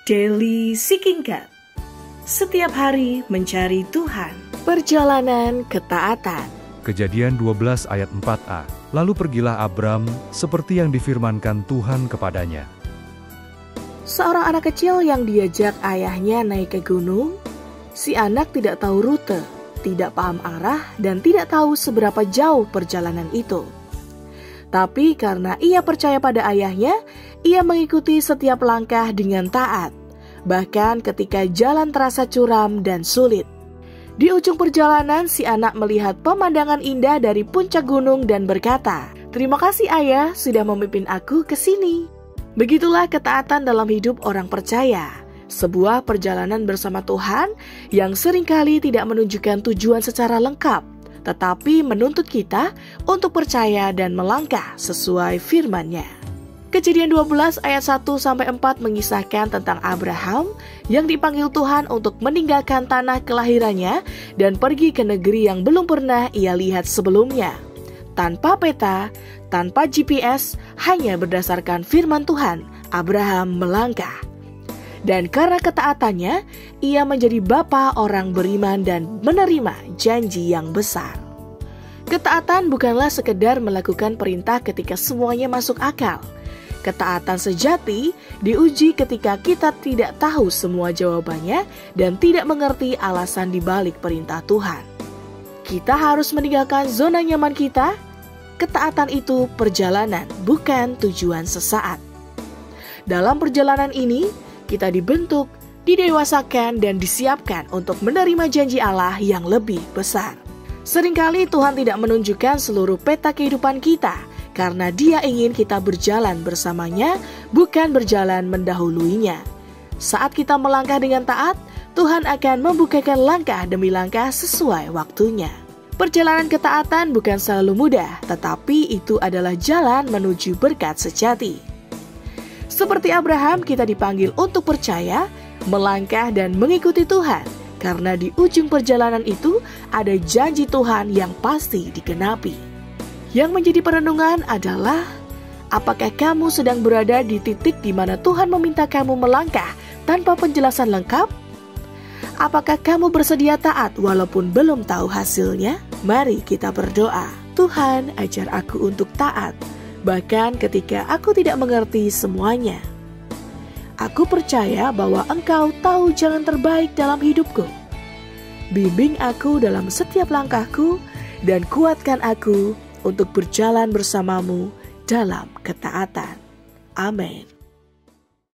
Daily Seeking God. Setiap hari mencari Tuhan. Perjalanan ketaatan. Kejadian 12 ayat 4a. Lalu pergilah Abram seperti yang difirmankan Tuhan kepadanya. Seorang anak kecil yang diajak ayahnya naik ke gunung. Si anak tidak tahu rute, tidak paham arah, dan tidak tahu seberapa jauh perjalanan itu. Tapi karena ia percaya pada ayahnya, ia mengikuti setiap langkah dengan taat. Bahkan ketika jalan terasa curam dan sulit. Di ujung perjalanan, si anak melihat pemandangan indah dari puncak gunung dan berkata, "Terima kasih ayah sudah memimpin aku ke sini." Begitulah ketaatan dalam hidup orang percaya. Sebuah perjalanan bersama Tuhan yang seringkali tidak menunjukkan tujuan secara lengkap, tetapi menuntut kita untuk percaya dan melangkah sesuai firman-Nya. Kejadian 12 ayat 1-4 mengisahkan tentang Abraham yang dipanggil Tuhan untuk meninggalkan tanah kelahirannya dan pergi ke negeri yang belum pernah ia lihat sebelumnya. Tanpa peta, tanpa GPS, hanya berdasarkan firman Tuhan, Abraham melangkah. Dan karena ketaatannya, ia menjadi bapa orang beriman dan menerima janji yang besar. Ketaatan bukanlah sekedar melakukan perintah ketika semuanya masuk akal. Ketaatan sejati diuji ketika kita tidak tahu semua jawabannya dan tidak mengerti alasan di balik perintah Tuhan. Kita harus meninggalkan zona nyaman kita. Ketaatan itu perjalanan, bukan tujuan sesaat. Dalam perjalanan ini, kita dibentuk, didewasakan, dan disiapkan untuk menerima janji Allah yang lebih besar. Seringkali Tuhan tidak menunjukkan seluruh peta kehidupan kita, karena Dia ingin kita berjalan bersamanya, bukan berjalan mendahuluinya. Saat kita melangkah dengan taat, Tuhan akan membukakan langkah demi langkah sesuai waktunya. Perjalanan ketaatan bukan selalu mudah, tetapi itu adalah jalan menuju berkat sejati. Seperti Abraham, kita dipanggil untuk percaya, melangkah dan mengikuti Tuhan, karena di ujung perjalanan itu ada janji Tuhan yang pasti digenapi. Yang menjadi perenungan adalah, apakah kamu sedang berada di titik di mana Tuhan meminta kamu melangkah tanpa penjelasan lengkap? Apakah kamu bersedia taat walaupun belum tahu hasilnya? Mari kita berdoa. Tuhan, ajar aku untuk taat, bahkan ketika aku tidak mengerti semuanya. Aku percaya bahwa Engkau tahu jalan terbaik dalam hidupku. Bimbing aku dalam setiap langkahku dan kuatkan aku untuk berjalan bersamamu dalam ketaatan. Amin.